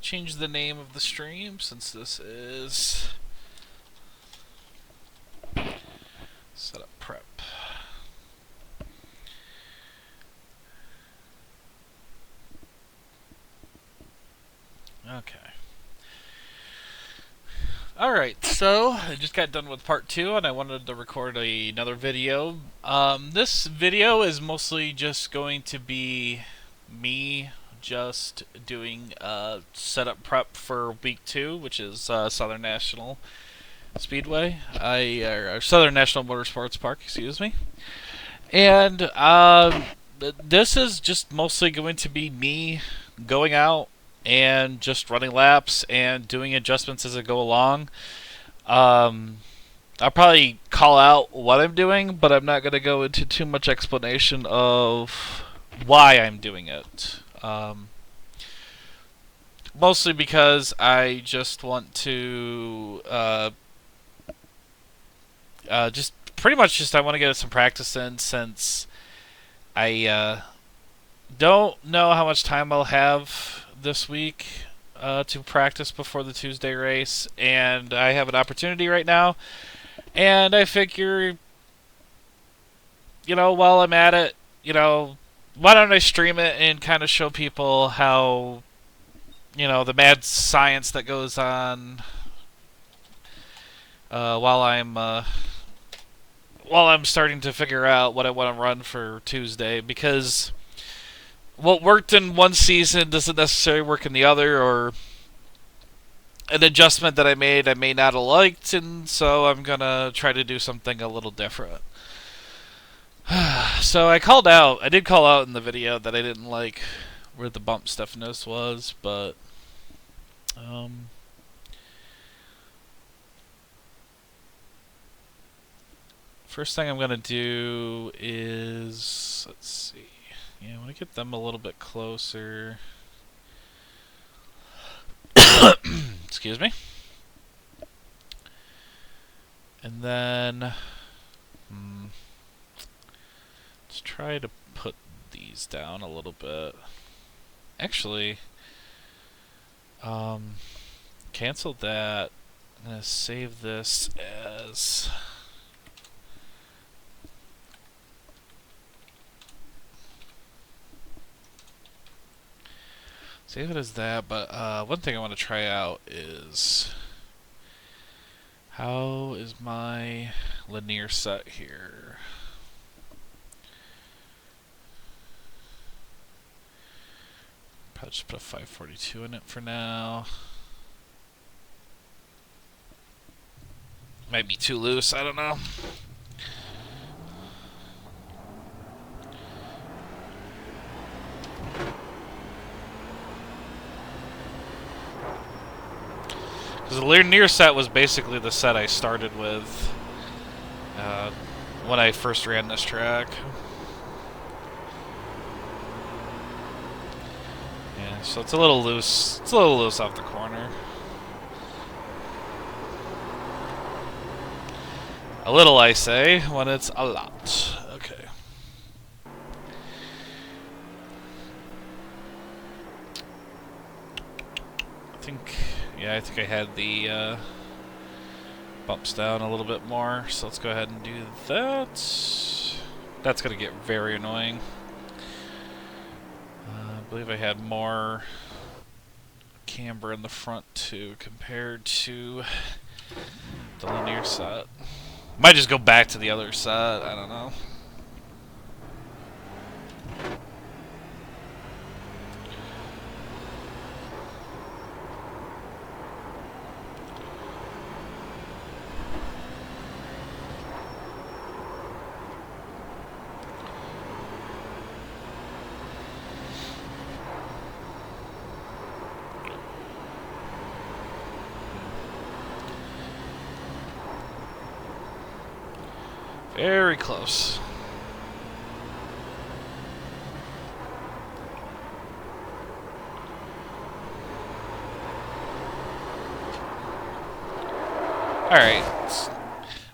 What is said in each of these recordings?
change the name of the stream since this is setup prep. Okay. Alright, so I just got done with part 2 and I wanted to record another video. This video is mostly just going to be me just doing setup prep for week 2, which is Southern National Speedway, or Southern National Motorsports Park, excuse me. And this is just mostly going to be me going out and just running laps and doing adjustments as I go along. I'll probably call out what I'm doing, but I'm not going to go into too much explanation of why I'm doing it. Mostly because I just want to just pretty much just I want to get some practice in, since I don't know how much time I'll have this week to practice before the Tuesday race, and I have an opportunity right now, and I figure, while I'm at it, why don't I stream it and kind of show people how, the mad science that goes on while I'm starting to figure out what I want to run for Tuesday, because what worked in one season doesn't necessarily work in the other, or an adjustment that I made I may not have liked, and so I'm gonna try to do something a little different. So I did call out in the video that I didn't like where the bump stiffness was, but first thing I'm gonna do is, let's see. Yeah, I want to get them a little bit closer. Excuse me. And then let's try to put these down a little bit. Actually, cancel that. I'm gonna save this as save it as that, but one thing I want to try out is, how is my linear set here? Probably just put a 542 in it for now. Might be too loose, I don't know. The linear set was basically the set I started with when I first ran this track. Yeah, so it's a little loose. It's a little loose off the corner. A little, I say, when it's a lot. Okay. I think I had the bumps down a little bit more, so let's go ahead and do that. That's going to get very annoying. I believe I had more camber in the front too, compared to the linear set. Might just go back to the other set, I don't know. Very close. Alright.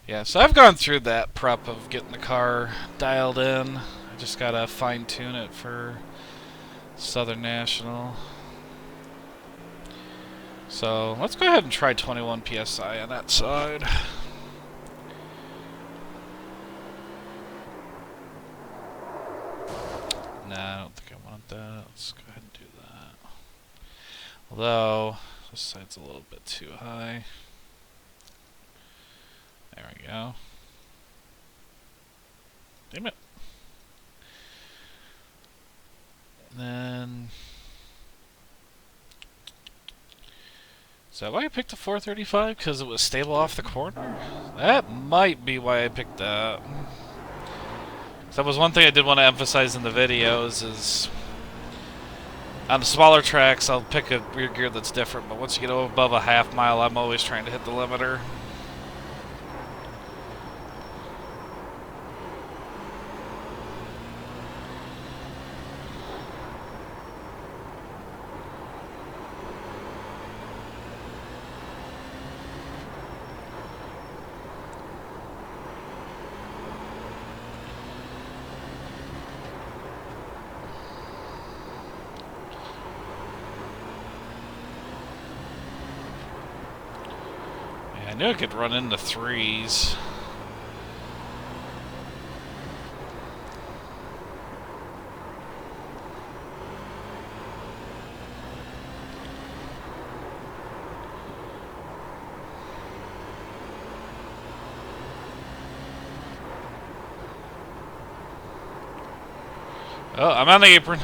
Yeah, so I've gone through that prep of getting the car dialed in. I just gotta fine tune it for Southern National. So let's go ahead and try 21 psi on that side. Nah, I don't think I want that. Let's go ahead and do that. Although, this side's a little bit too high. There we go. Damn it. And then... Is that why I picked the 435? Because it was stable off the corner? That might be why I picked that. That was one thing I did want to emphasize in the videos is... On the smaller tracks, I'll pick a rear gear that's different, but once you get above a half mile, I'm always trying to hit the limiter. I knew I could run into threes. Oh, I'm on the apron.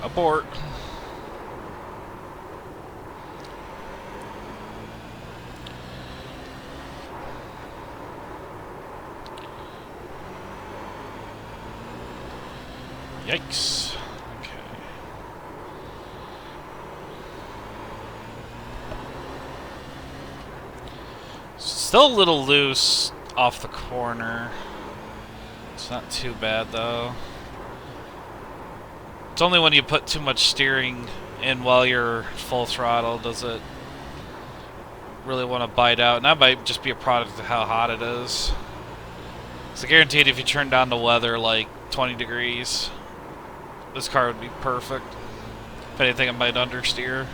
Abort. Yikes. Okay. Still a little loose off the corner. It's not too bad though. It's only when you put too much steering in while you're full throttle does it really want to bite out. And that might just be a product of how hot it is. So guaranteed if you turn down the weather like 20 degrees, this car would be perfect. If anything, it might understeer.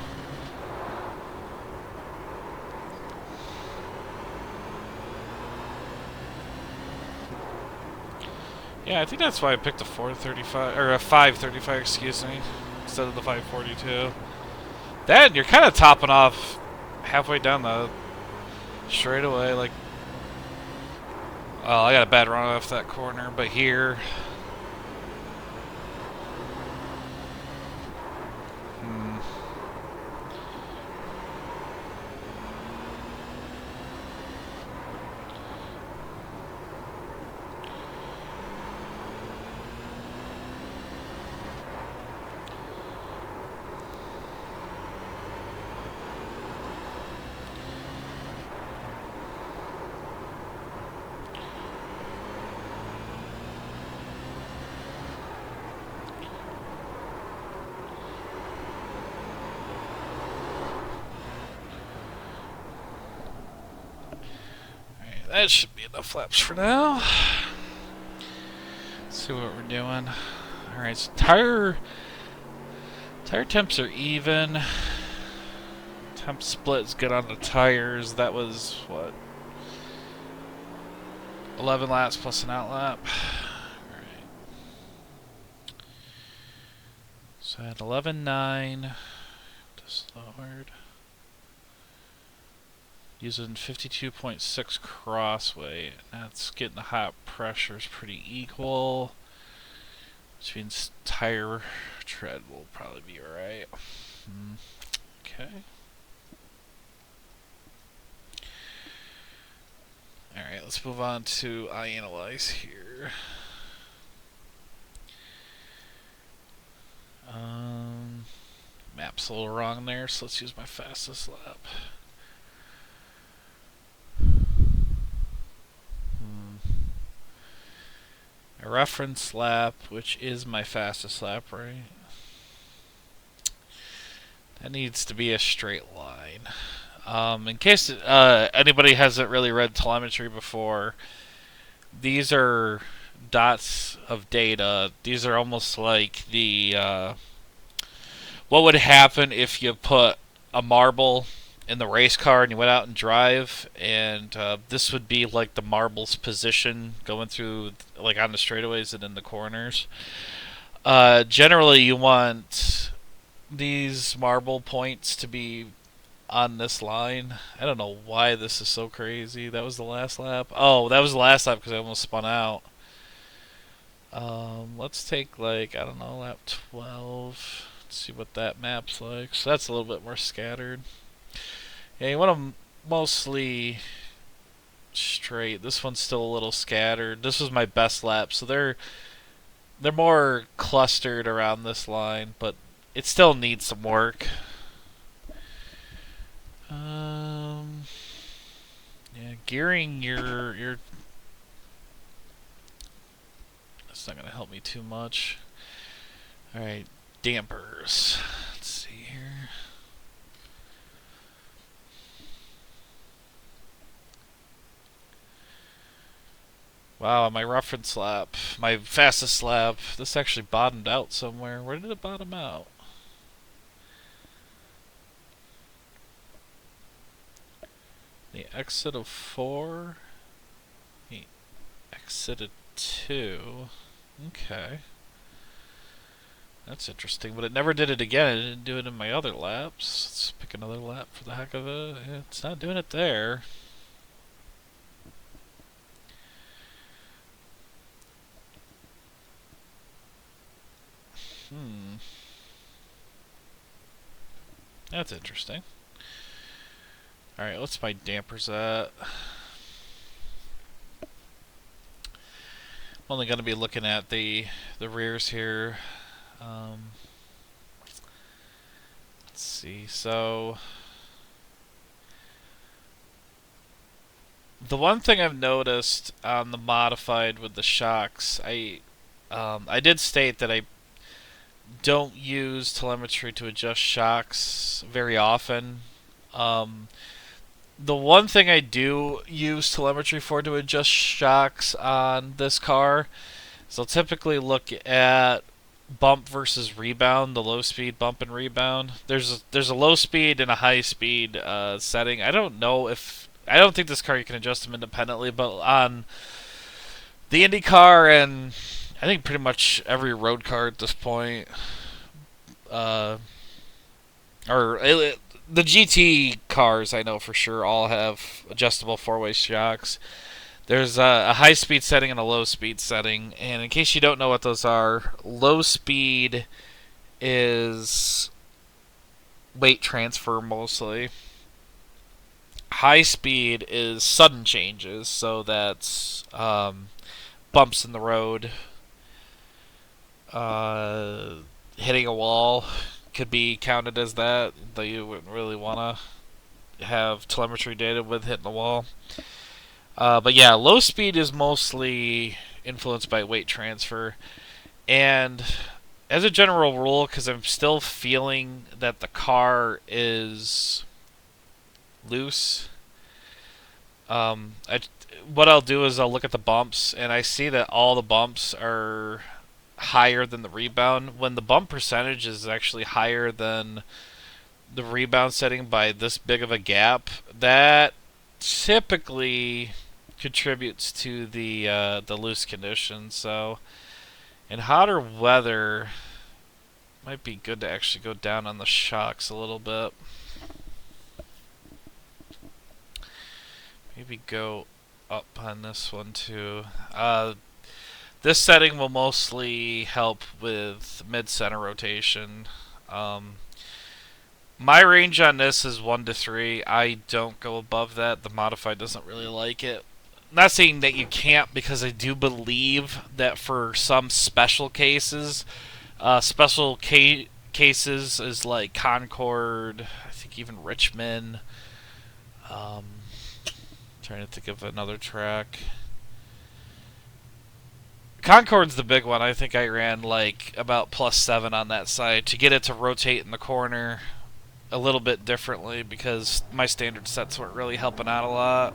Yeah, I think that's why I picked a 435 or a 535, excuse me, instead of the 542. Then you're kind of topping off halfway down the straightaway. Like, oh, I got a bad run off that corner, but here. That should be enough laps for now. Let's see what we're doing. Alright, so tire temps are even. Temp split's good on the tires. That was, what? 11 laps plus an out lap. Alright. So I had 11.9. Just lowered. Using 52.6 crossway. That's getting the hot pressures pretty equal. Which means tire tread will probably be alright. Okay. Alright, let's move on to iAnalyze here. Map's a little wrong there, so let's use my fastest lap. A reference lap, which is my fastest lap, right? That needs to be a straight line. In case anybody hasn't really read telemetry before, these are dots of data. These are almost like the what would happen if you put a marble in the race car and you went out and drive, and this would be like the marble's position going through, like on the straightaways and in the corners. Generally, you want these marble points to be on this line. I don't know why this is so crazy. That was the last lap. Oh, that was the last lap because I almost spun out. Let's take, like, I don't know, lap 12. Let's see what that map's like. So that's a little bit more scattered. Yeah, you want them mostly straight. This one's still a little scattered. This was my best lap, so they're more clustered around this line, but it still needs some work. Yeah, gearing your that's not gonna help me too much. All right, dampers. Let's see here. Wow, my reference lap, my fastest lap, this actually bottomed out somewhere. Where did it bottom out? The exit of 4. The exit of 2. Okay. That's interesting, but it never did it again. It didn't do it in my other laps. Let's pick another lap for the heck of it. Yeah, it's not doing it there. That's interesting. Alright, what's my dampers at? I'm only going to be looking at the rears here. Let's see. So the one thing I've noticed on the modified with the shocks, I did state that I don't use telemetry to adjust shocks very often. The one thing I do use telemetry for to adjust shocks on this car is I'll typically look at bump versus rebound, the low speed bump and rebound. There's a low speed and a high speed setting. I don't think this car you can adjust them independently, but on the Indy car and I think pretty much every road car at this point, the GT cars I know for sure all have adjustable four-way shocks. There's a high speed setting and a low speed setting, and in case you don't know what those are, low speed is weight transfer mostly. High speed is sudden changes, so that's bumps in the road, hitting a wall could be counted as that, though you wouldn't really want to have telemetry data with hitting the wall. But yeah, low speed is mostly influenced by weight transfer. And as a general rule, because I'm still feeling that the car is loose, what I'll do is I'll look at the bumps, and I see that all the bumps are higher than the rebound. When the bump percentage is actually higher than the rebound setting by this big of a gap, that typically contributes to the loose conditions. So in hotter weather, it might be good to actually go down on the shocks a little bit. Maybe go up on this one too. This setting will mostly help with mid-center rotation. My range on this is 1 to 3. I don't go above that. The modified doesn't really like it. Not saying that you can't, because I do believe that for some special cases, cases is like Concord, I think even Richmond. Trying to think of another track. Concord's the big one. I think I ran like about +7 on that side to get it to rotate in the corner a little bit differently, because my standard sets weren't really helping out a lot.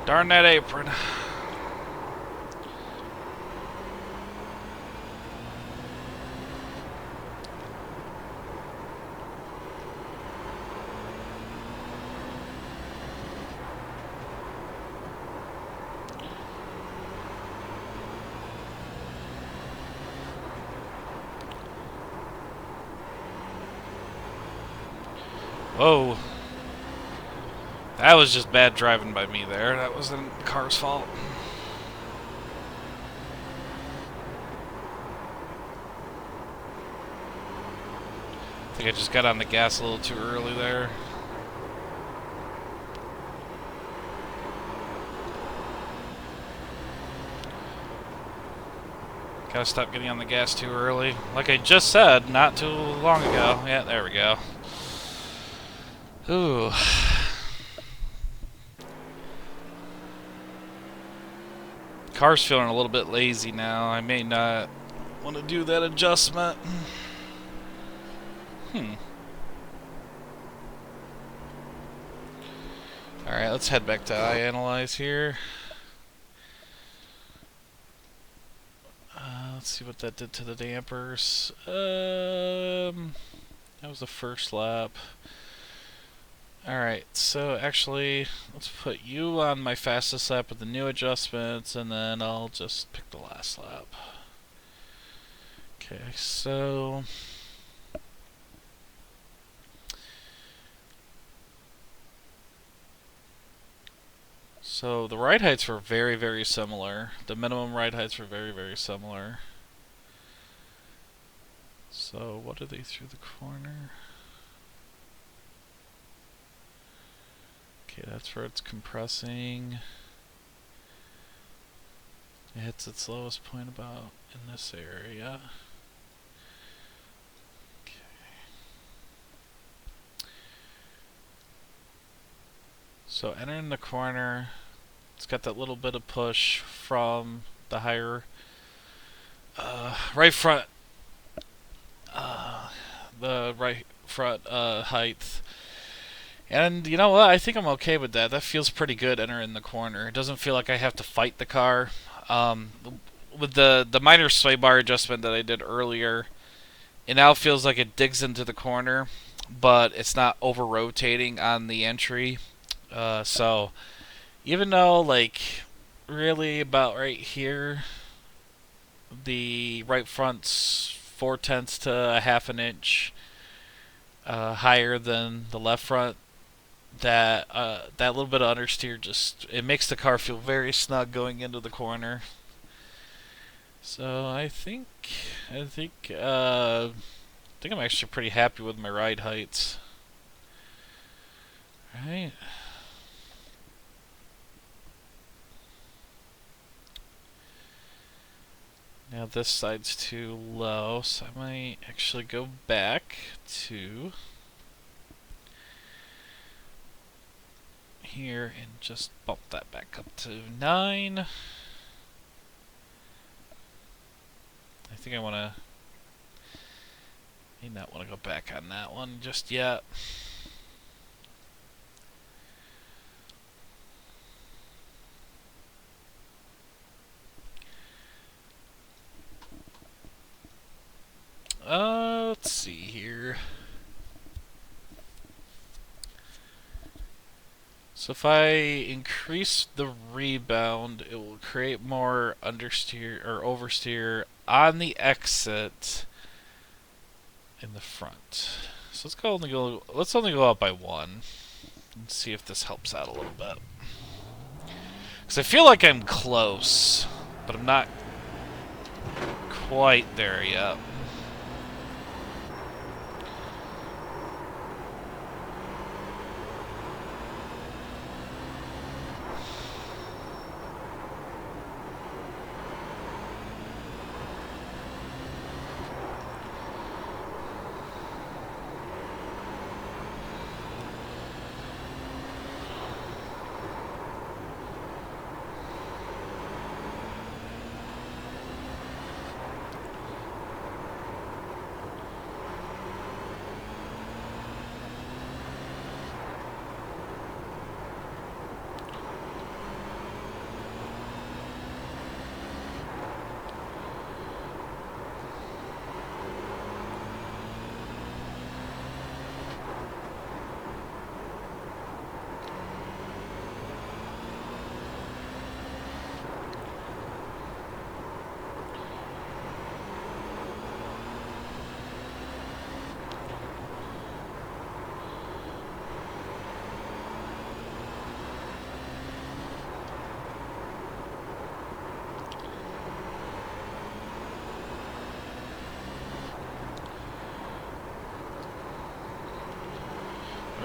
Darn that apron. Whoa. That was just bad driving by me there. That wasn't the car's fault. I think I just got on the gas a little too early there. Gotta stop getting on the gas too early. Like I just said not too long ago. Yeah, there we go. Ooh. Car's feeling a little bit lazy now. I may not want to do that adjustment. Alright, let's head back to iAnalyze here. Let's see what that did to the dampers. That was the first lap. Alright, so actually, let's put you on my fastest lap with the new adjustments, and then I'll just pick the last lap. Okay, so... So the ride heights were very, very similar. The minimum ride heights were very, very similar. So what are they through the corner? Okay, that's where it's compressing. It hits its lowest point about in this area. Okay. So entering the corner, it's got that little bit of push from the higher right front, the right front height. And you know what? I think I'm okay with that. That feels pretty good entering the corner. It doesn't feel like I have to fight the car. With the minor sway bar adjustment that I did earlier, it now feels like it digs into the corner, but it's not over rotating on the entry. So even though like really about right here, the right front's 4/10 to a half an inch higher than the left front, that little bit of understeer just it makes the car feel very snug going into the corner. So I think I'm actually pretty happy with my ride heights. Right. Now this side's too low, so I might actually go back to here and just bump that back up to 9. I think I may not want to go back on that one just yet. Let's see here. So if I increase the rebound, it will create more understeer or oversteer on the exit in the front. So let's only go up by 1 and see if this helps out a little bit. Because I feel like I'm close, but I'm not quite there yet.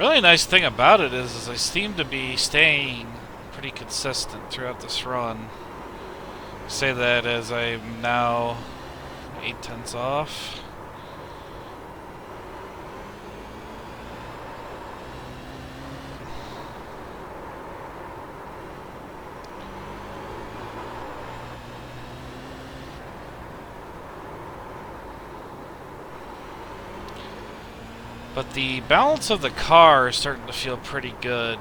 really nice thing about it is I seem to be staying pretty consistent throughout this run. I say that as I'm now 8/10 off. But the balance of the car is starting to feel pretty good,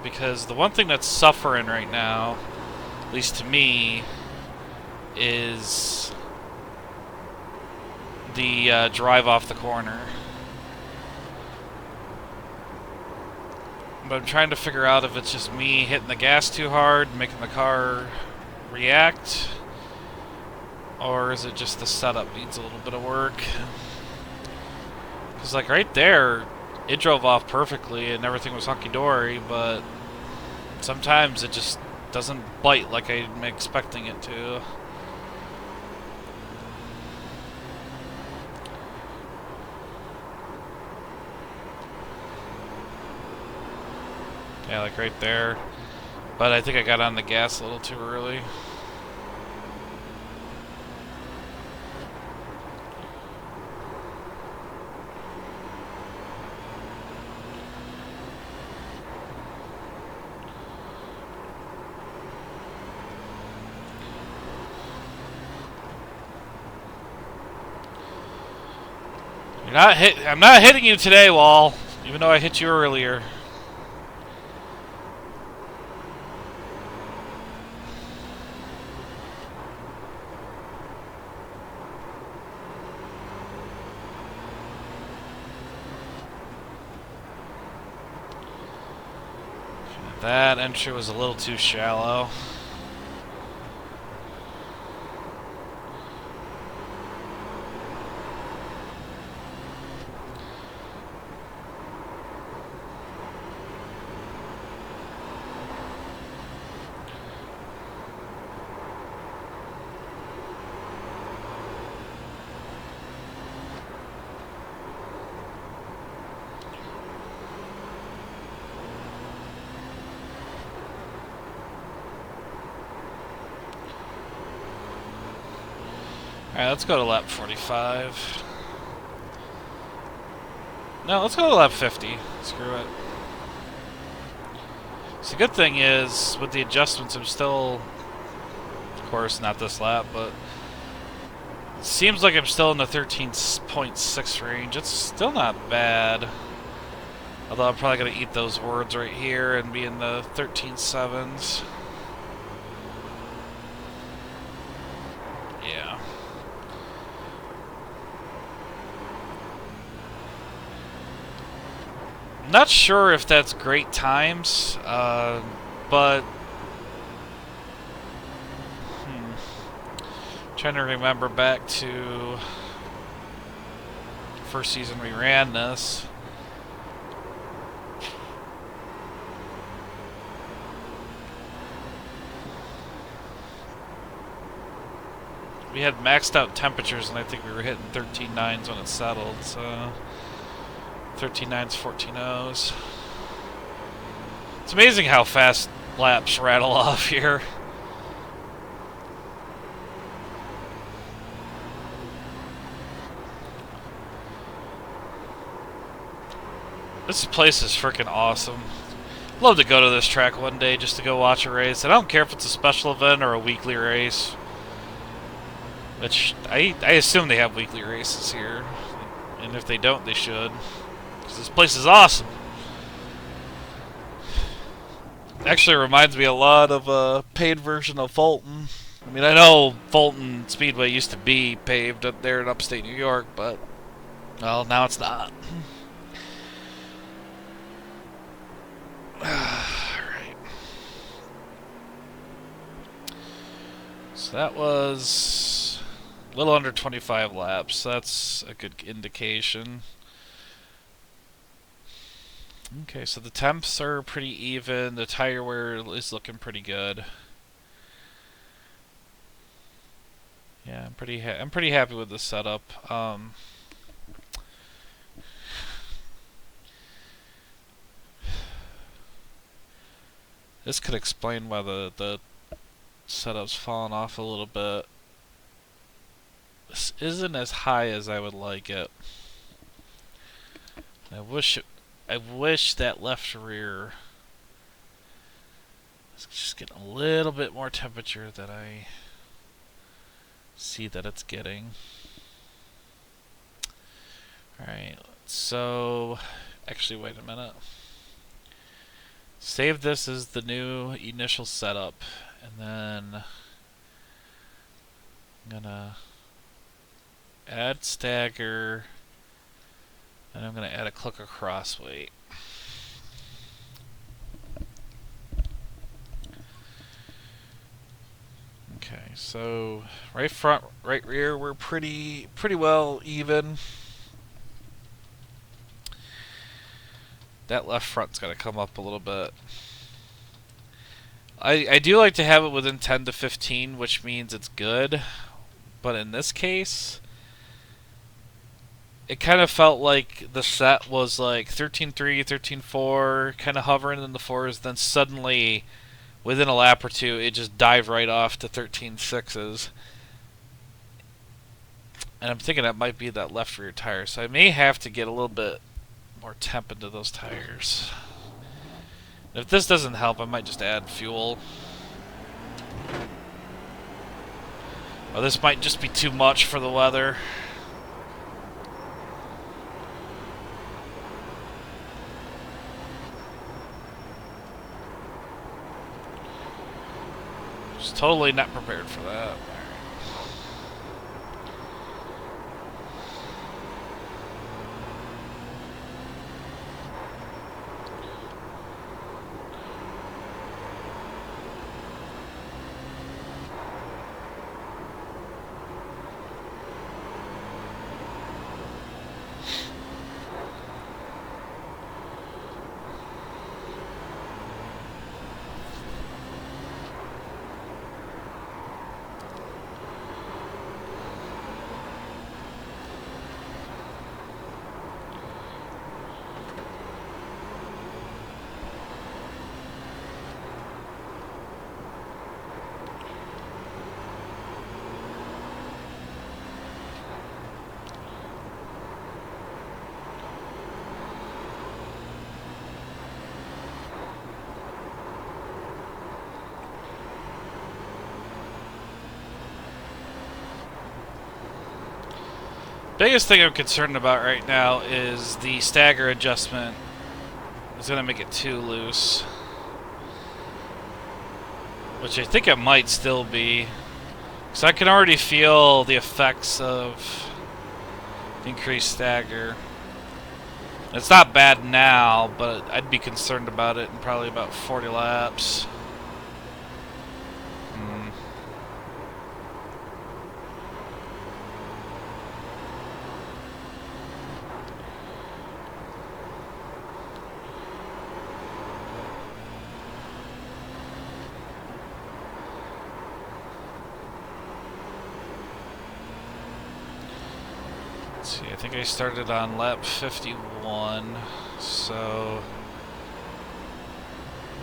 because the one thing that's suffering right now, at least to me, is the drive off the corner. But I'm trying to figure out if it's just me hitting the gas too hard, making the car react, or is it just the setup needs a little bit of work. Because, like, right there, it drove off perfectly and everything was hunky-dory, but sometimes it just doesn't bite like I'm expecting it to. Yeah, like right there. But I think I got on the gas a little too early. I'm not hitting you today, Wall, even though I hit you earlier. That entry was a little too shallow. Alright, let's go to lap 45. No, let's go to lap 50. Screw it. So the good thing is, with the adjustments, I'm still, of course, not this lap, but it seems like I'm still in the 13.6 range. It's still not bad. Although I'm probably going to eat those words right here and be in the 13.7s. Yeah. Not sure if that's great times, but trying to remember back to the first season we ran this. We had maxed out temperatures, and I think we were hitting 13.9s when it settled, so 13.9s, 14.0s. It's amazing how fast laps rattle off here. This place is freaking awesome. Love to go to this track one day just to go watch a race. And I don't care if it's a special event or a weekly race. Which, I assume they have weekly races here. And if they don't, they should. Because this place is awesome. Actually reminds me a lot of a paid version of Fulton. I mean, I know Fulton Speedway used to be paved up there in upstate New York, but, well, now it's not. Alright. So that was a little under 25 laps. That's a good indication. Okay, so the temps are pretty even. The tire wear is looking pretty good. Yeah, I'm pretty happy with the setup. This could explain why the setup's falling off a little bit. This isn't as high as I would like it. I wish that left rear was just getting a little bit more temperature than I see that it's getting. Alright, so actually wait a minute. Save this as the new initial setup, and then I'm gonna add stagger, and I'm gonna add a click across weight. Okay, so right front, right rear, we're pretty well even. That left front's gonna come up a little bit. I do like to have it within 10 to 15, which means it's good. But in this case, it kind of felt like the set was like 13.3, 13.4, kind of hovering in the fours, then suddenly, within a lap or two, it just dived right off to 13.6s. And I'm thinking that might be that left rear tire, so I may have to get a little bit more temp into those tires. If this doesn't help, I might just add fuel. Oh, this might just be too much for the weather. Just totally not prepared for that. Biggest thing I'm concerned about right now is the stagger adjustment is going to make it too loose, which I think it might still be, because I can already feel the effects of increased stagger. It's not bad now, but I'd be concerned about it in probably about 40 laps. Let's see, I think I started on lap 51, so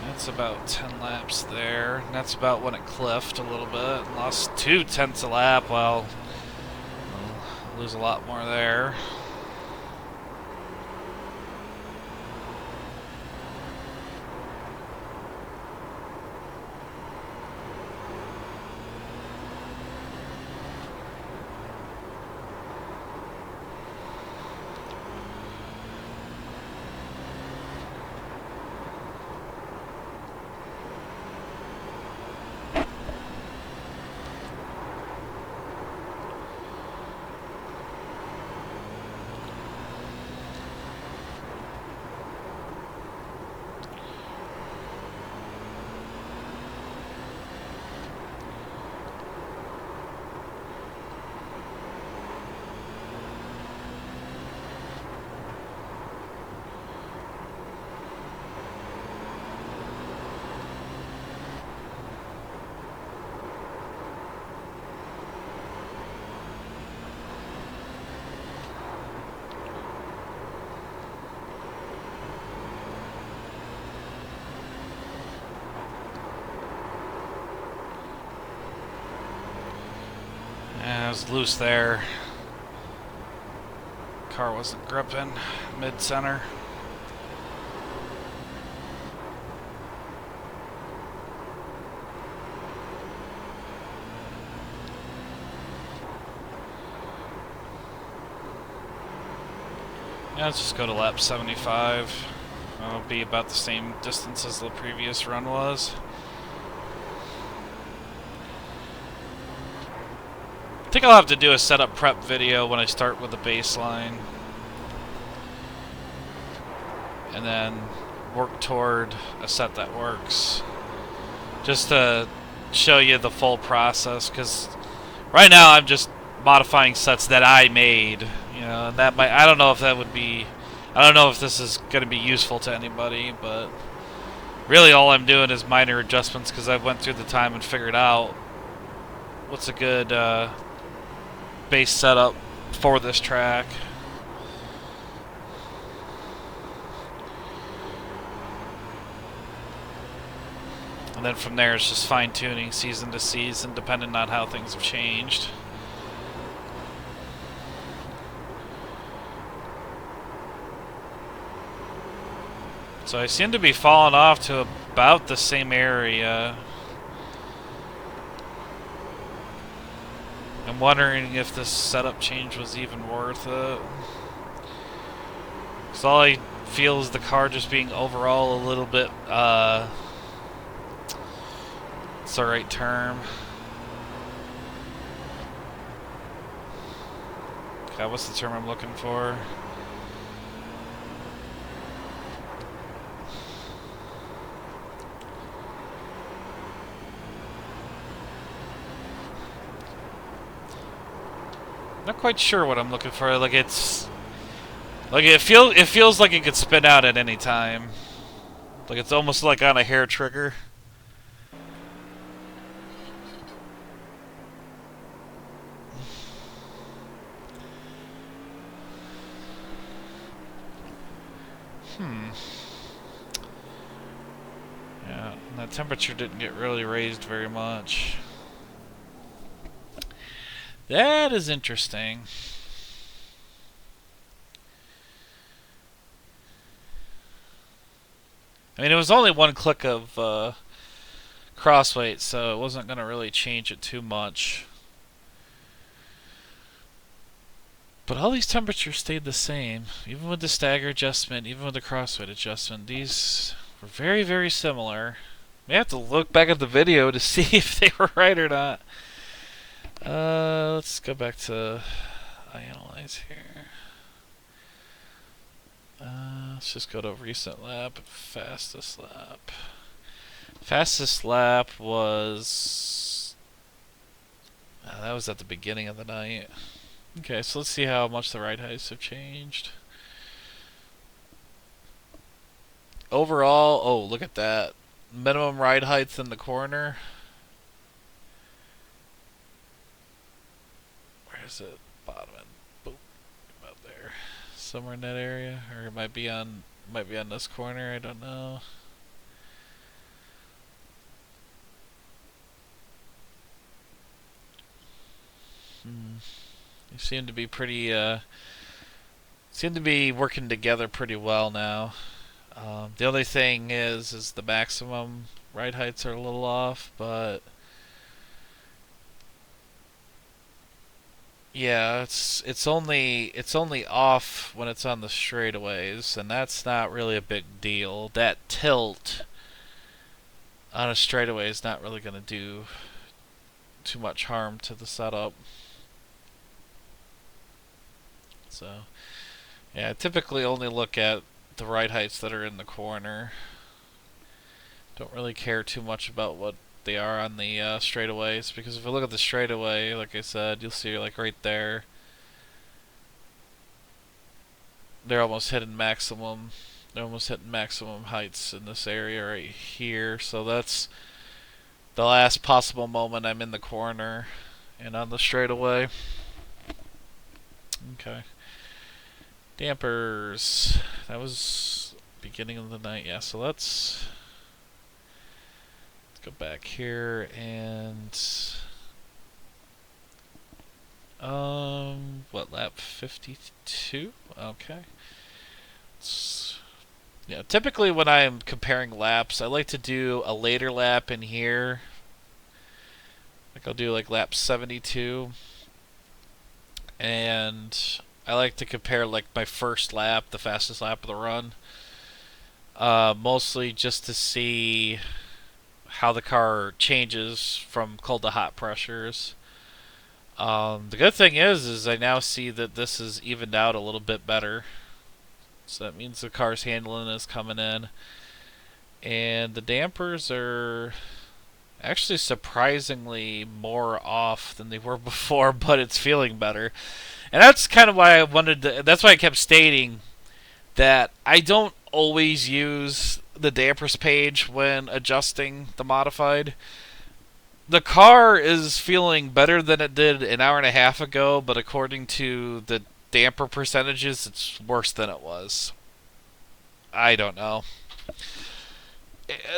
that's about 10 laps there. And that's about when it cliffed a little bit. Lost 0.2 a lap. Well, I'll lose a lot more there. I was loose there. Car wasn't gripping mid-center. Yeah, let's just go to lap 75. It'll be about the same distance as the previous run was. I think I'll have to do a setup prep video when I start with the baseline. And then work toward a set that works. Just to show you the full process, because right now I'm just modifying sets that I made. You know, and that might, I don't know if that would be, I don't know if this is going to be useful to anybody, but really all I'm doing is minor adjustments because I went through the time and figured out what's a good base setup for this track. And then from there it's just fine-tuning season to season depending on how things have changed. So I seem to be falling off to about the same area. I'm wondering if this setup change was even worth it. Because all I feel is the car just being overall a little bit, what's the right term? God, what's the term I'm looking for? Not quite sure what I'm looking for. Like it's, like it feels like it could spin out at any time. Like it's almost like on a hair trigger. Yeah, and that temperature didn't get really raised very much. That is interesting. I mean, it was only one click of crossweight, so it wasn't going to really change it too much. But all these temperatures stayed the same, even with the stagger adjustment, even with the crossweight adjustment. These were very, very similar. May have to look back at the video to see if they were right or not. Let's go back to analyze here. Let's just go to recent lap, fastest lap. Fastest lap was... that was at the beginning of the night. Okay, so let's see how much the ride heights have changed. Overall, oh, look at that. Minimum ride heights in the corner. Where is it? Bottom end. Boom. About there. Somewhere in that area. Or it might be on this corner, I don't know. They seem to be pretty seem to be working together pretty well now. The only thing is the maximum ride heights are a little off, but yeah, it's only off when it's on the straightaways, and that's not really a big deal. That tilt on a straightaway is not really going to do too much harm to the setup. So, yeah, I typically only look at the ride heights that are in the corner. Don't really care too much about what they are on the straightaways, because if you look at the straightaway, like I said, you'll see like right there, they're almost hitting maximum. They're almost hitting maximum heights in this area right here. So that's the last possible moment I'm in the corner and on the straightaway. Okay. Dampers. That was beginning of the night. Yeah, so let's go back here and What, lap 52? Okay. Yeah, typically when I'm comparing laps, I like to do a later lap in here. Like I'll do like lap 72. And I like to compare like my first lap, the fastest lap of the run. Mostly just to see how the car changes from cold to hot pressures. The good thing is I now see that this is evened out a little bit better. So that means the car's handling is coming in. And the dampers are actually surprisingly more off than they were before, but it's feeling better. And that's kind of why I wanted to, that's why I kept stating that I don't always use the dampers page when adjusting the modified. The car is feeling better than it did an hour and a half ago, but according to the damper percentages, it's worse than it was. I don't know.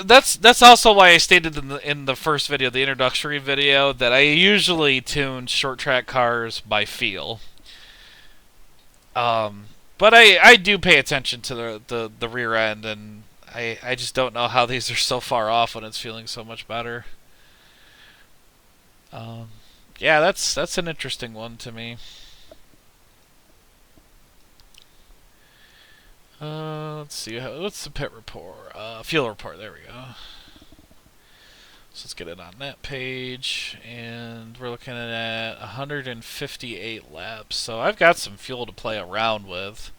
That's also why I stated in the first video, the introductory video, that I usually tune short track cars by feel. But I do pay attention to the rear end, and I just don't know how these are so far off when it's feeling so much better. Yeah, that's an interesting one to me. Let's see. What's the pit report? Fuel report. There we go. So let's get it on that page, and we're looking at 158 laps. So I've got some fuel to play around with.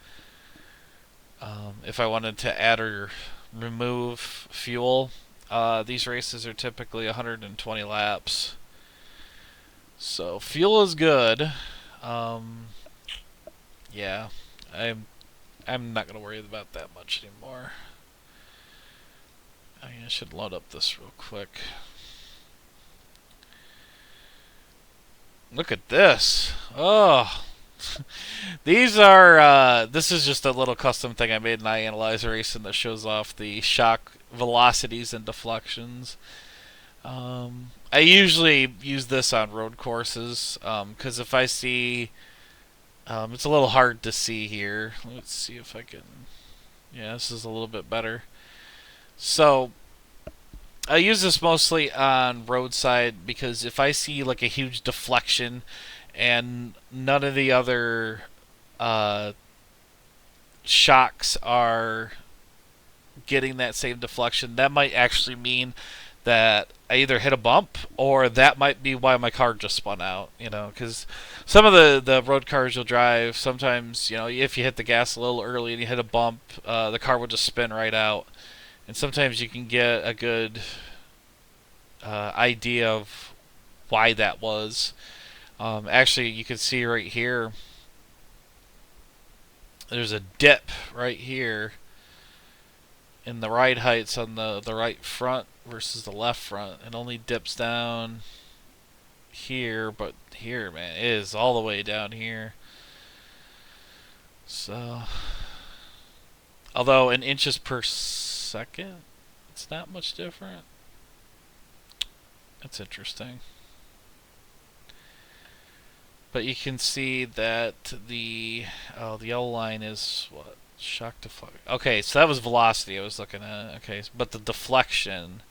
If I wanted to add or remove fuel, these races are typically 120 laps. So fuel is good. Yeah, I'm not gonna worry about that much anymore. I should load up this real quick. Look at this. Oh. These are, this is just a little custom thing I made in iAnalyzer Racing that shows off the shock velocities and deflections. I usually use this on road courses, because if I see, it's a little hard to see here. Let's see if I can, yeah, this is a little bit better. So, I use this mostly on roadside because if I see like a huge deflection and none of the other shocks are getting that same deflection, that might actually mean that I either hit a bump or that might be why my car just spun out, you know, because some of the road cars you'll drive, sometimes, you know, if you hit the gas a little early and you hit a bump, the car will just spin right out. And sometimes you can get a good idea of why that was. Actually, you can see right here, there's a dip right here in the ride heights on the right front versus the left front. It only dips down here, but here, man, it is all the way down here. So, although in inches per second, it's not much different. That's interesting. But you can see that the yellow line is what? Shock deflection. Okay, so that was velocity I was looking at. Okay, but the deflection,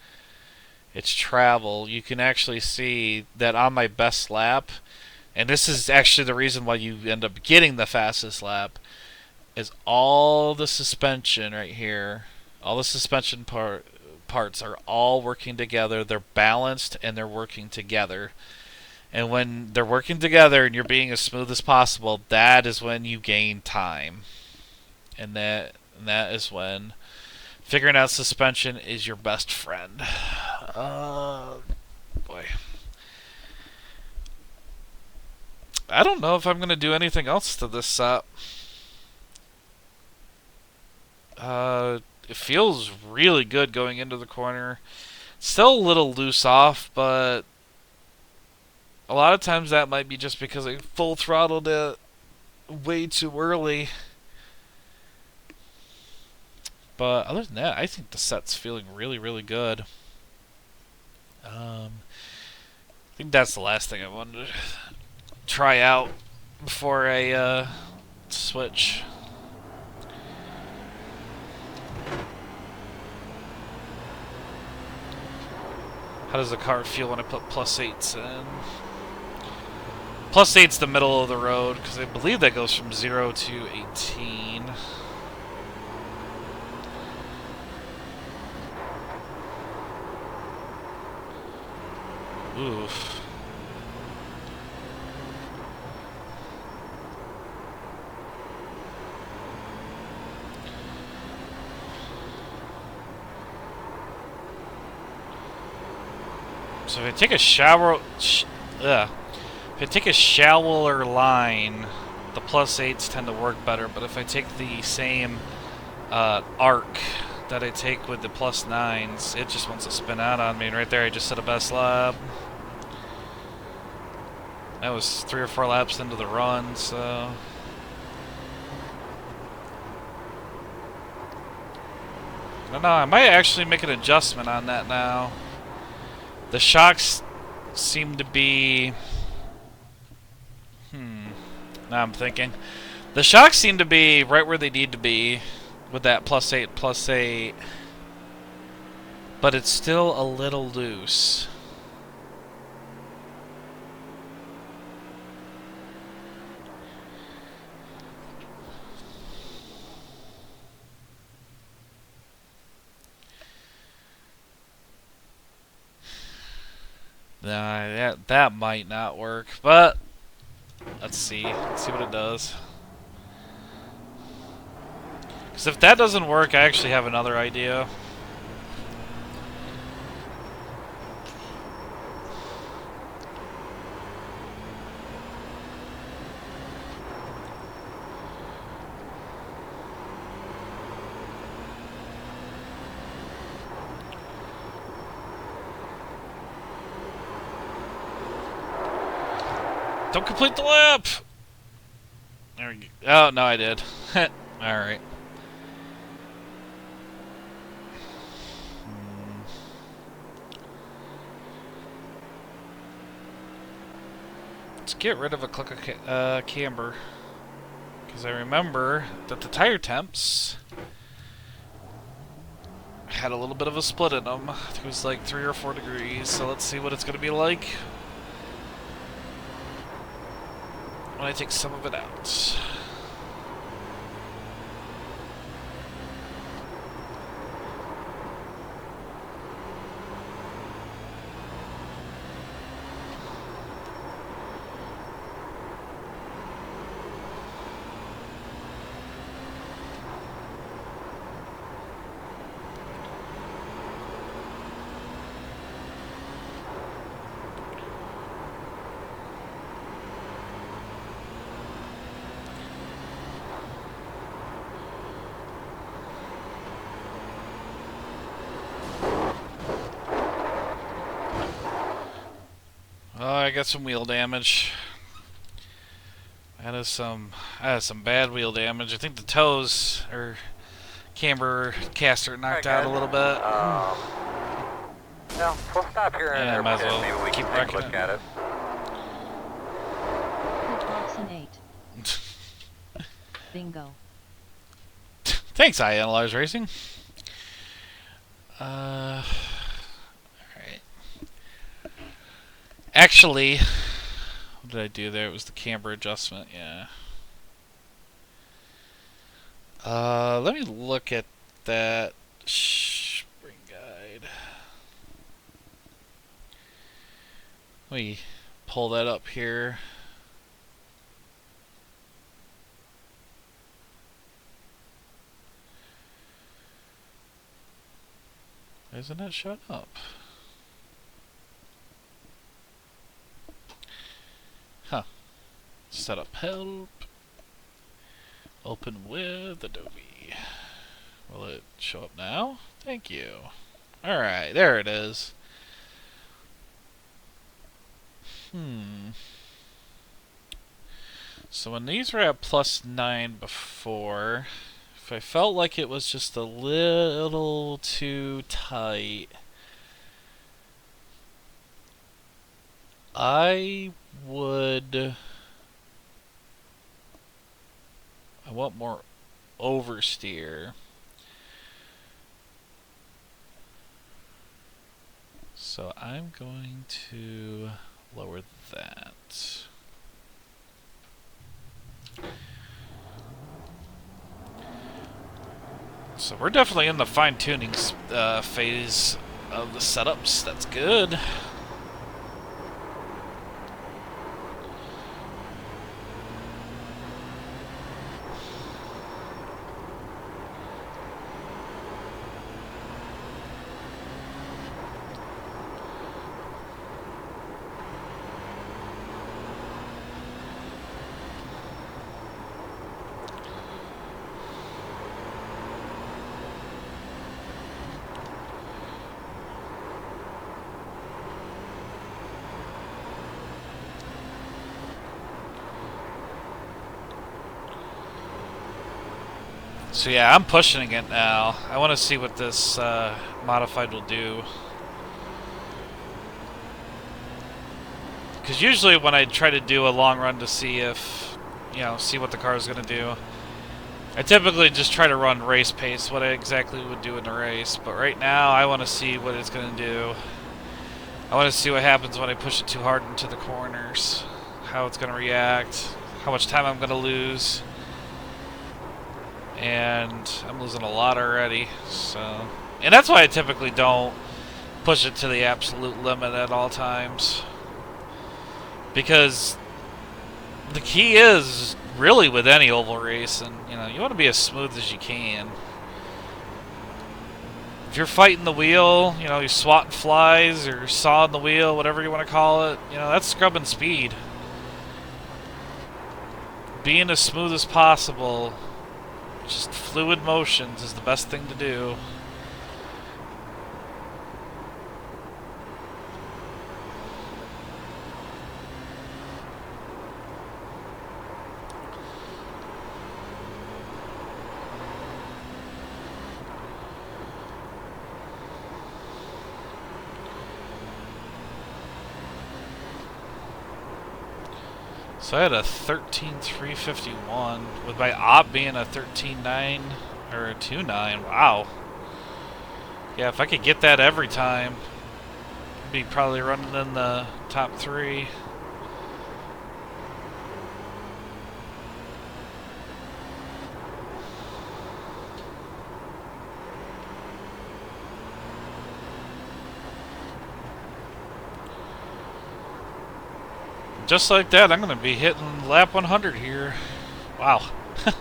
its travel, you can actually see that on my best lap, and this is actually the reason why you end up getting the fastest lap, is all the suspension right here, all the suspension parts are all working together. They're balanced and they're working together. And when they're working together and you're being as smooth as possible, that is when you gain time. And that is when figuring out suspension is your best friend. Boy. I don't know if I'm going to do anything else to this set. It feels really good going into the corner. Still a little loose off, but a lot of times that might be just because I full throttled it way too early. But other than that, I think the set's feeling really, really good. I think that's the last thing I wanted try out before I switch. How does the car feel when I put +8s in? +8's the middle of the road, because I believe that goes from 0 to 18. Oof. So if I take a if I take a shallower line, the +8s tend to work better. But if I take the same arc that I take with the +9s, it just wants to spin out on me. And right there, I just set a best lap. That was 3 or 4 laps into the run, so. I don't know, I might actually make an adjustment on that now. The shocks seem to be... Now I'm thinking. The shocks seem to be right where they need to be with that +8. But it's still a little loose. Nah, that might not work, but let's see. Let's see what it does. Because if that doesn't work, I actually have another idea. Don't complete the lap! There we go. Oh, no, I did. Alright. Let's get rid of a click of camber. Because I remember that the tire temps had a little bit of a split in them. I think it was like 3 or 4 degrees. So let's see what it's going to be like when I take some of it out. Oh, I got some wheel damage. That is some bad wheel damage. I think the toes or camber caster knocked out a little bit. No, we'll stop here and yeah, might as well maybe we keep can take a look wrecking at it. Bingo. Thanks, iRacing. Alright. Actually, what did I do there? It was the camber adjustment, yeah. Let me look at that spring guide. Let me pull that up here. Why isn't it showing up? Huh. Setup help. Open with Adobe. Will it show up now? Thank you. Alright, there it is. So when these were at +9 before, if I felt like it was just a little too tight, I would I want more oversteer. So I'm going to lower that. So we're definitely in the fine-tuning phase of the setups. That's good. So yeah, I'm pushing it now. I want to see what this modified will do. Because usually when I try to do a long run to see if, see what the car is going to do, I typically just try to run race pace, what I exactly would do in the race. But right now, I want to see what it's going to do. I want to see what happens when I push it too hard into the corners, how it's going to react, how much time I'm going to lose. And I'm losing a lot already, so... And that's why I typically don't push it to the absolute limit at all times. Because the key is, really with any oval race, and you want to be as smooth as you can. If you're fighting the wheel, you're swatting flies, or sawing the wheel, whatever you want to call it, that's scrubbing speed. Being as smooth as possible, just fluid motions is the best thing to do. So I had a 13.351 with my op being a 13.9 or a 2.9. Wow. Yeah, if I could get that every time, I'd be probably running in the top 3. Just like that, I'm going to be hitting lap 100 here. Wow. I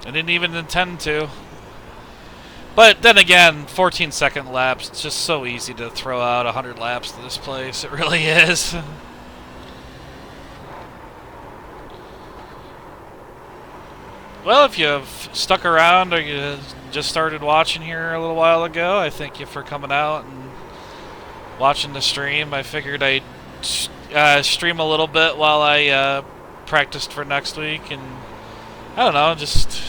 didn't even intend to. But then again, 14-second laps, it's just so easy to throw out 100 laps to this place. It really is. Well, if you've stuck around or you just started watching here a little while ago, I thank you for coming out and watching the stream. I figured I'd stream a little bit while I practiced for next week, and I don't know, just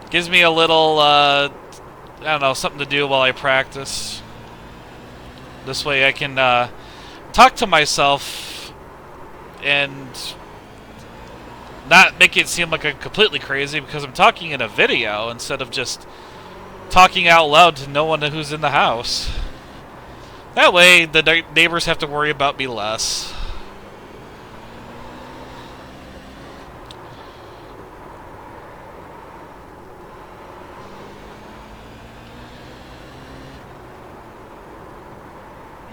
gives me a little I don't know, something to do while I practice. This way I can talk to myself and not make it seem like I'm completely crazy, because I'm talking in a video instead of just talking out loud to no one who's in the house. That way, the neighbors have to worry about me less.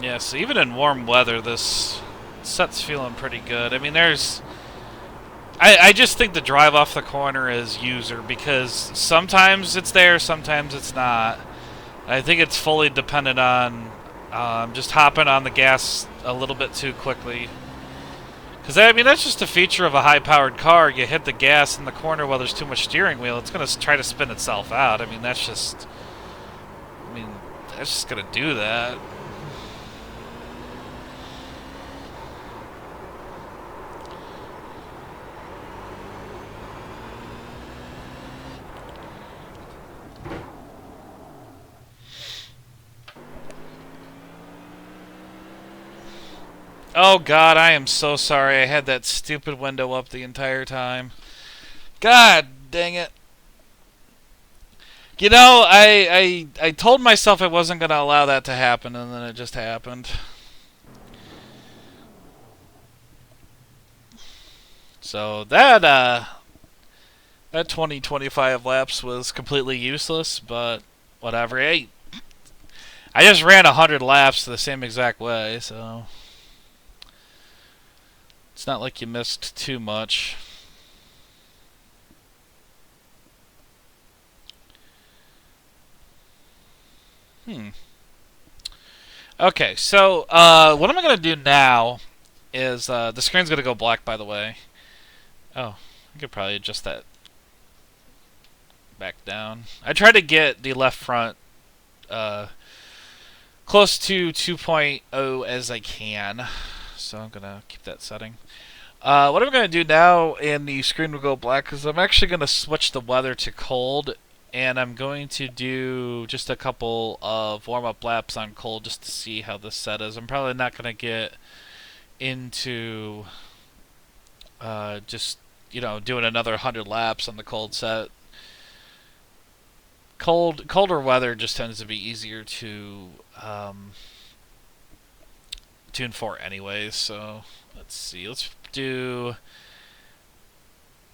Yeah, so even in warm weather, this set's feeling pretty good. I mean, I just think the drive off the corner is user, because sometimes it's there, sometimes it's not. I think it's fully dependent on just hopping on the gas a little bit too quickly. Because, I mean, that's just a feature of a high-powered car. You hit the gas in the corner while there's too much steering wheel, it's going to try to spin itself out. I mean, that's just going to do that. Oh god, I am so sorry. I had that stupid window up the entire time. God dang it. You know, I told myself I wasn't going to allow that to happen, and then it just happened. So that 20-25 laps was completely useless, but whatever. Hey, I just ran 100 laps the same exact way, so it's not like you missed too much. Hmm. Okay, so what am I going to do now is the screen's going to go black, by the way. Oh, I could probably adjust that back down. I tried to get the left front uh, close to 2.0 as I can, so I'm going to keep that setting. What I'm going to do now, and the screen will go black, is I'm actually going to switch the weather to cold, and I'm going to do just a couple of warm-up laps on cold just to see how this set is. I'm probably not going to get into just, doing another 100 laps on the cold set. Colder weather just tends to be easier to tune for anyways, so let's see. Let's do,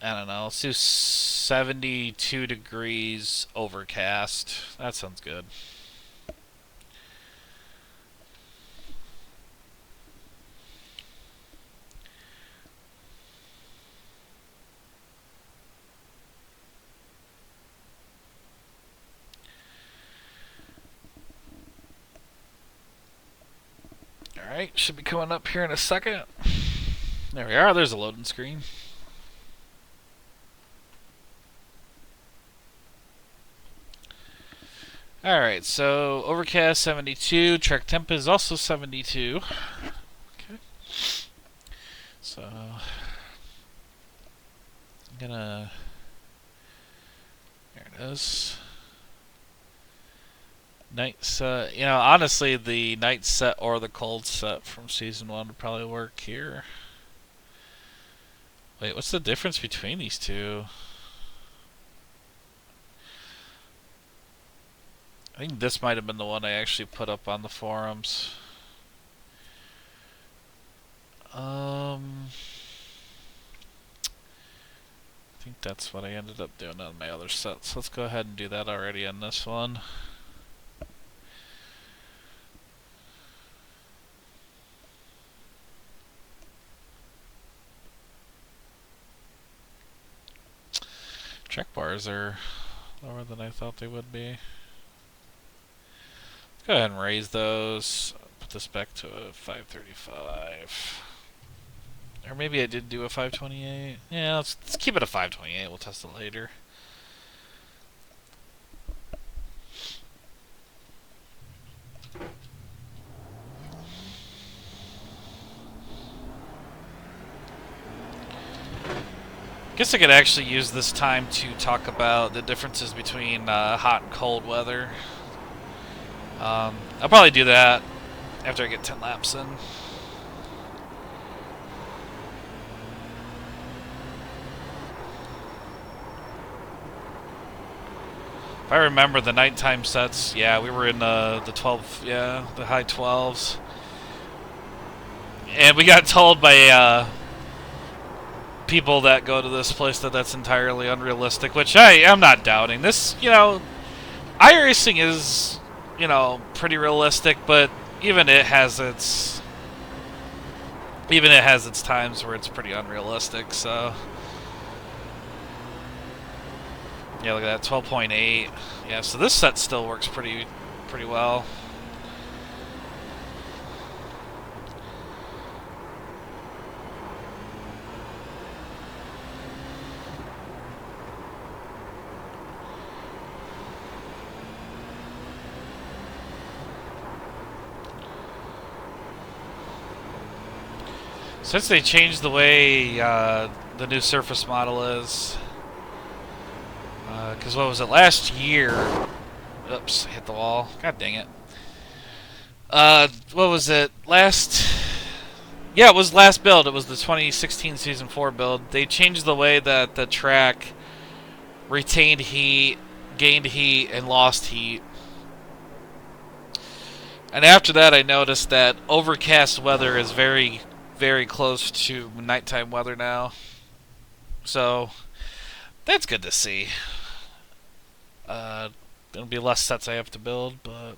I don't know, let's do 72 degrees overcast. That sounds good. Alright, should be coming up here in a second. There we are, there's a loading screen. Alright, so overcast 72, track temp is also 72. Okay. So I'm gonna, there it is. Night set, honestly the night set or the cold set from season 1 would probably work here. Wait, what's the difference between these two? I think this might have been the one I actually put up on the forums. I think that's what I ended up doing on my other set. So let's go ahead and do that already on this one. Track bars are lower than I thought they would be. Let's go ahead and raise those. Put this back to a 535. Or maybe I did do a 528. Yeah, let's keep it a 528. We'll test it later. Guess I could actually use this time to talk about the differences between hot and cold weather. I'll probably do that after I get 10 laps in. If I remember the nighttime sets, yeah, we were in the 12, yeah, the high 12s. And we got told by people that go to this place that that's entirely unrealistic, which I'm not doubting. This, iRacing is, pretty realistic, but even it has its times where it's pretty unrealistic, so yeah, look at that, 12.8. Yeah, so this set still works pretty well. Since they changed the way the new surface model is, because what was it, last year? Oops, hit the wall. God dang it. What was it? Yeah, it was last build. It was the 2016 Season 4 build. They changed the way that the track retained heat, gained heat, and lost heat. And after that, I noticed that overcast weather is very, very close to nighttime weather now. So, that's good to see. There'll be less sets I have to build, but...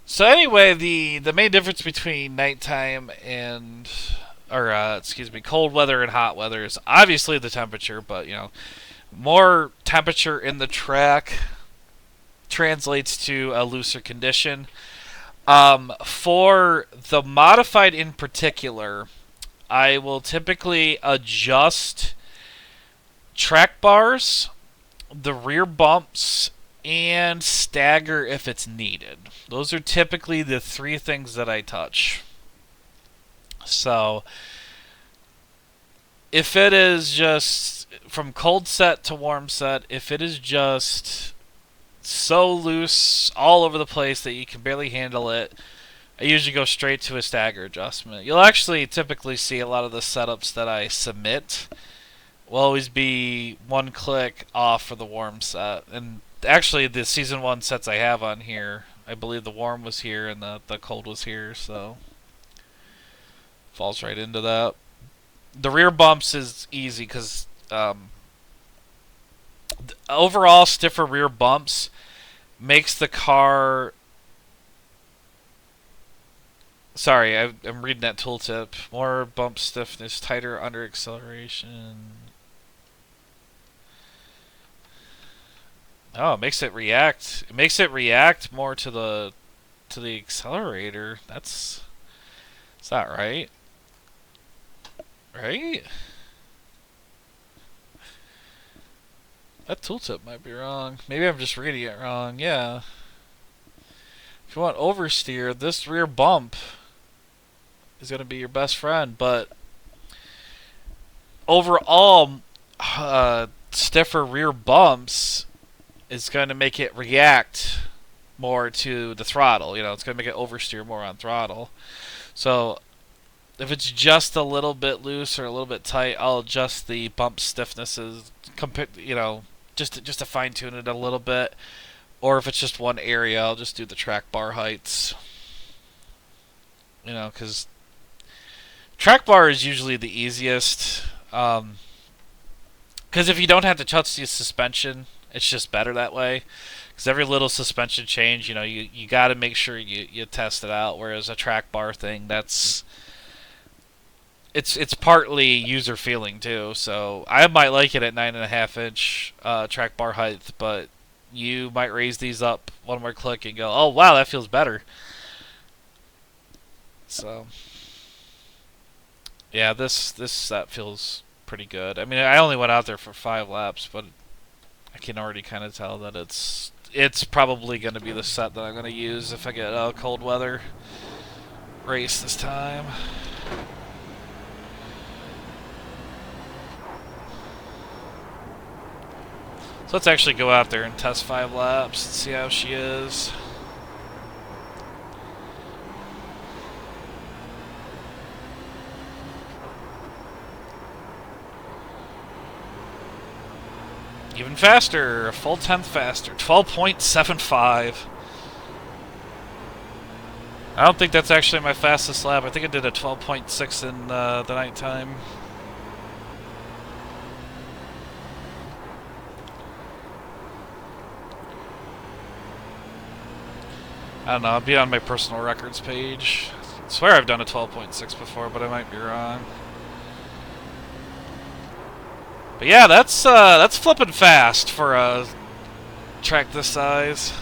So anyway, the main difference between nighttime and... cold weather and hot weather is obviously the temperature, but, more temperature in the track translates to a looser condition. For the modified in particular, I will typically adjust track bars, the rear bumps, and stagger if it's needed. Those are typically the three things that I touch. So, if it is just from cold set to warm set, if it is just so loose all over the place that you can barely handle it, I usually go straight to a stagger adjustment. You'll actually typically see a lot of the setups that I submit will always be one click off for the warm set. And actually, the Season 1 sets I have on here, I believe the warm was here and the cold was here, so falls right into that. The rear bumps is easy because overall stiffer rear bumps makes the car... Sorry, I'm reading that tooltip. More bump stiffness, tighter under acceleration. Oh, it makes it react. It makes it react more to the accelerator. That's not right. Right? That tooltip might be wrong. Maybe I'm just reading it wrong. Yeah. If you want oversteer, this rear bump is going to be your best friend, but overall, stiffer rear bumps is going to make it react more to the throttle. It's going to make it oversteer more on throttle. So if it's just a little bit loose or a little bit tight, I'll adjust the bump stiffnesses, just to fine tune it a little bit. Or if it's just one area, I'll just do the track bar heights. Because track bar is usually the easiest. Because if you don't have to touch the suspension, it's just better that way. Because every little suspension change, you got to make sure you test it out. Whereas a track bar thing, it's partly user feeling too. So I might like it at 9.5-inch track bar height, but you might raise these up one more click and go, oh wow, that feels better. So yeah, this set feels pretty good. I mean, I only went out there for 5 laps, but I can already kind of tell that it's probably going to be the set that I'm going to use if I get a cold weather race this time. So let's actually go out there and test 5 laps and see how she is. Even faster, a full 10th faster, 12.75. I don't think that's actually my fastest lap. I think I did a 12.6 in the nighttime. I don't know, I'll be on my personal records page. I swear I've done a 12.6 before, but I might be wrong. But yeah, that's flipping fast for a track this size.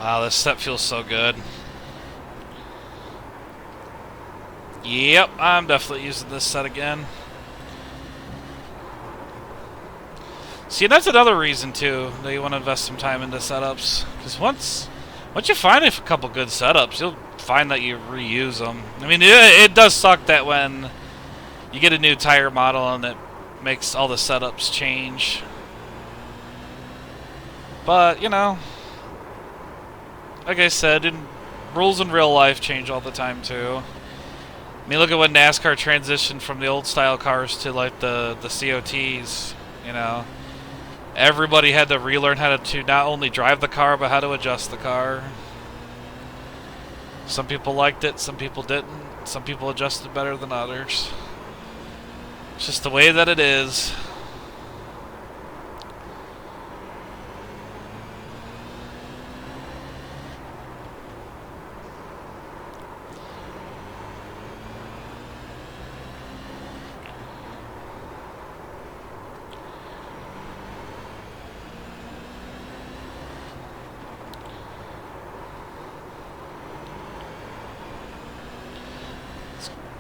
Wow, this set feels so good. Yep, I'm definitely using this set again. See, that's another reason too that you want to invest some time into setups. Because once you find a couple good setups, you'll find that you reuse them. I mean, it does suck that when you get a new tire model and it makes all the setups change. But, you know, like I said, rules in real life change all the time too. I mean, look at when NASCAR transitioned from the old style cars to like the COTs, you know. Everybody had to relearn how to not only drive the car, but how to adjust the car. Some people liked it, some people didn't. Some people adjusted better than others. It's just the way that it is.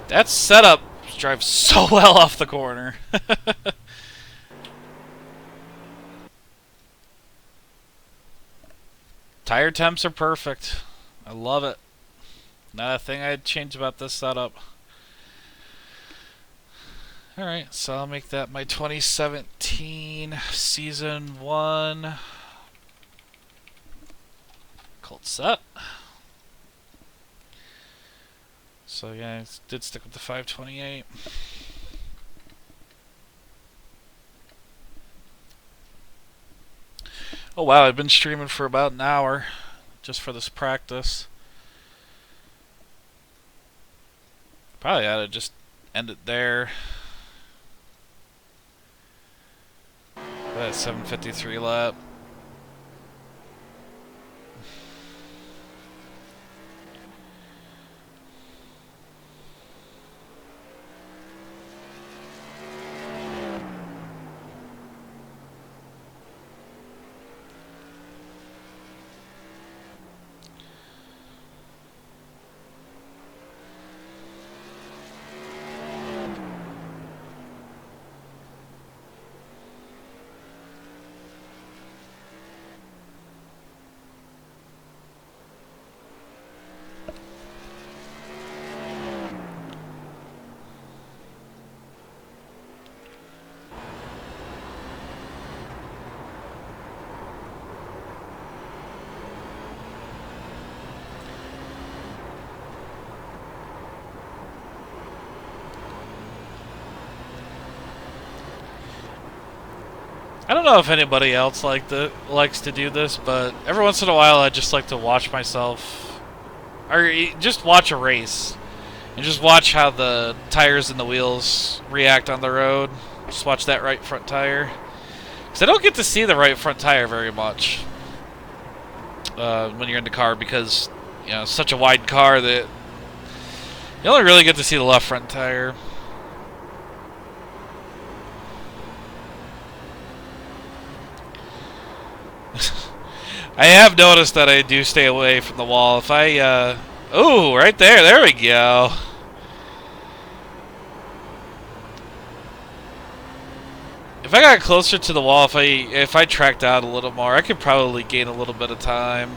That setup drives so well off the corner. Tire temps are perfect. I love it. Not a thing I'd change about this setup. Alright, so I'll make that my 2017 Season 1 Colt set. So yeah, I did stick with the 528. Oh wow, I've been streaming for about an hour just for this practice. Probably ought to just end it there. That 753 lap. I don't know if anybody else likes to do this, but every once in a while I just like to watch myself, or just watch a race, and just watch how the tires and the wheels react on the road. Just watch that right front tire. Because I don't get to see the right front tire very much when you're in the car, because you know it's such a wide car that you only really get to see the left front tire. I have noticed that I do stay away from the wall. If I, ooh, right there, there we go. If I got closer to the wall, if I tracked out a little more, I could probably gain a little bit of time.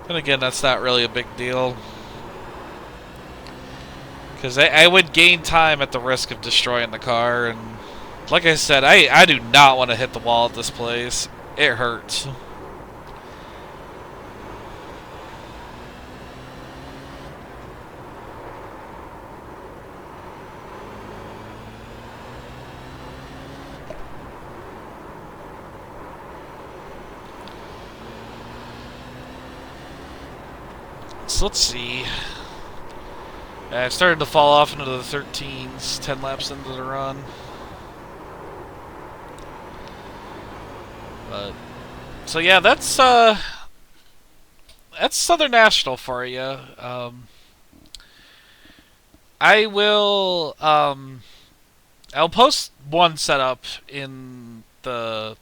But again, that's not really a big deal. Because I would gain time at the risk of destroying the car, and like I said, I do not want to hit the wall at this place. It hurts. So let's see. I started to fall off into the 13s, 10 laps into the run. So yeah, that's Southern National for you. I will I'll post one setup in the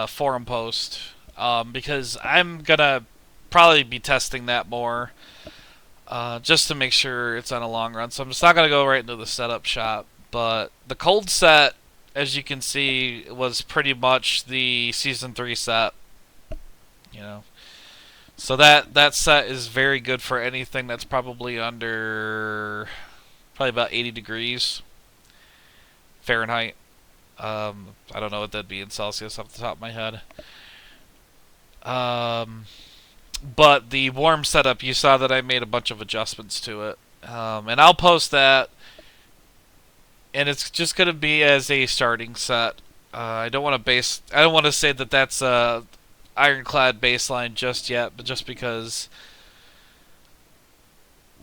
forum post because I'm gonna probably be testing that more, just to make sure it's on a long run. So I'm just not gonna go right into the setup shop. But the cold set, as you can see, was pretty much the season 3 set. You know, so that set is very good for anything that's probably under probably about 80 degrees Fahrenheit. I don't know what that'd be in Celsius off the top of my head. Um, but the warm setup, you saw that I made a bunch of adjustments to it, and I'll post that. And it's just gonna be as a starting set. I don't want to base. I don't want to say that that's a ironclad baseline just yet, but just because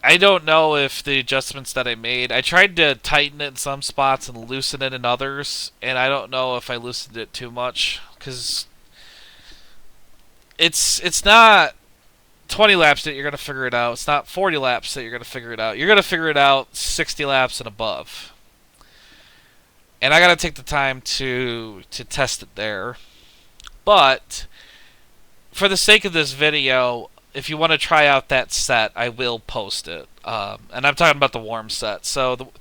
I don't know if the adjustments that I made, I tried to tighten it in some spots and loosen it in others, and I don't know if I loosened it too much because it's not 20 laps that you're gonna figure it out. It's not 40 laps that you're gonna figure it out. You're gonna figure it out 60 laps and above. And I gotta take the time to test it there. But for the sake of this video, if you want to try out that set, I will post it. And I'm talking about the warm set. So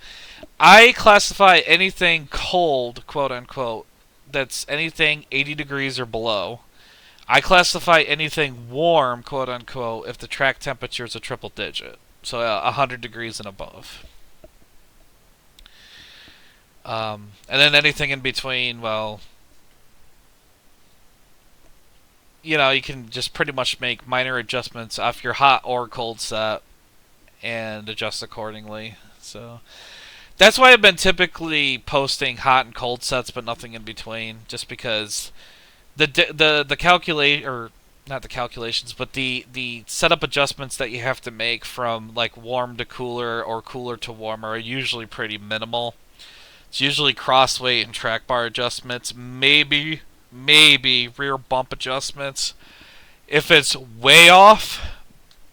I classify anything cold, quote unquote, that's anything 80 degrees or below. I classify anything warm, quote unquote, if the track temperature is a triple digit. So 100 degrees and above. And then anything in between, well, you know, you can just pretty much make minor adjustments off your hot or cold set and adjust accordingly. So that's why I've been typically posting hot and cold sets, but nothing in between, just because the calculate or not the calculations, but the setup adjustments that you have to make from like warm to cooler or cooler to warmer are usually pretty minimal. It's usually crossweight and track bar adjustments, maybe rear bump adjustments. If it's way off,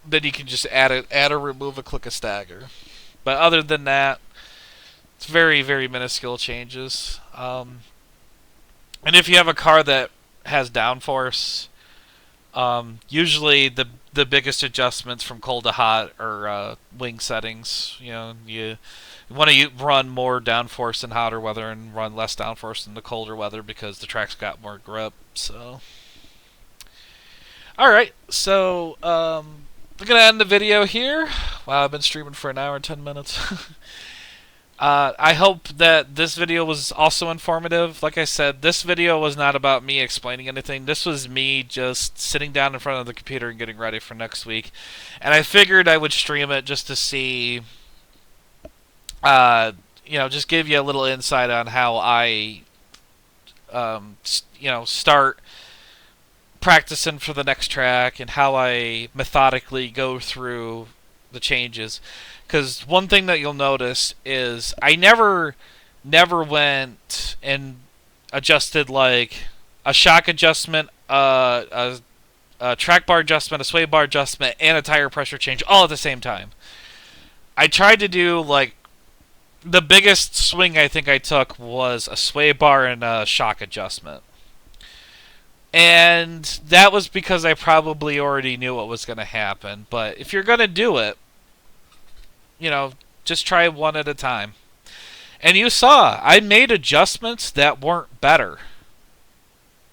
then you can just add or remove a click a stagger. But other than that, it's very, very minuscule changes. And if you have a car that has downforce, usually the biggest adjustments from cold to hot are wing settings. You know, you want to run more downforce in hotter weather and run less downforce in the colder weather because the track's got more grip. So, all right. So, we're gonna end the video here. Wow, I've been streaming for an hour and 10 minutes. I hope that this video was also informative. Like I said, this video was not about me explaining anything. This was me just sitting down in front of the computer and getting ready for next week. And I figured I would stream it just to see, just give you a little insight on how I, start practicing for the next track and how I methodically go through the changes. Because one thing that you'll notice is I never went and adjusted like a shock adjustment, a track bar adjustment, a sway bar adjustment, and a tire pressure change all at the same time. I tried to do like the biggest swing I think I took was a sway bar and a shock adjustment. And that was because I probably already knew what was going to happen. But if you're going to do it, just try one at a time. And you saw, I made adjustments that weren't better.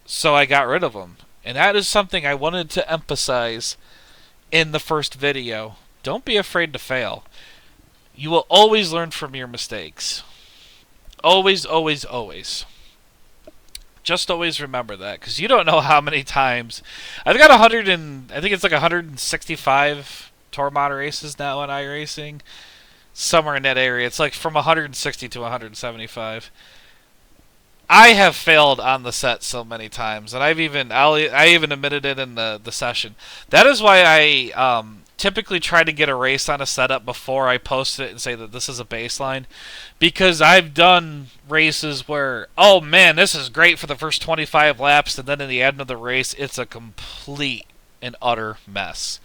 So I got rid of them. And that is something I wanted to emphasize in the first video. Don't be afraid to fail. You will always learn from your mistakes. Always, always, always. Just always remember that, because you don't know how many times. I've got I think it's like 165 Tour Mod races now in iRacing. Somewhere in that area. It's like from 160 to 175. I have failed on the set so many times, and I even admitted it in the session. That is why I typically try to get a race on a setup before I post it and say that this is a baseline, because I've done races where, oh man, this is great for the first 25 laps, and then in the end of the race, it's a complete and utter mess.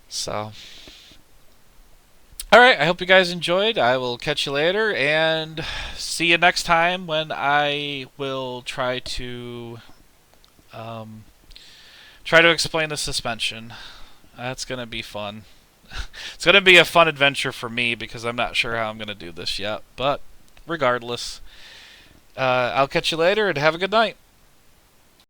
So, alright, I hope you guys enjoyed. I will catch you later, and see you next time when I will try to Try to explain the suspension. That's going to be fun. It's going to be a fun adventure for me because I'm not sure how I'm going to do this yet. But regardless, I'll catch you later and have a good night.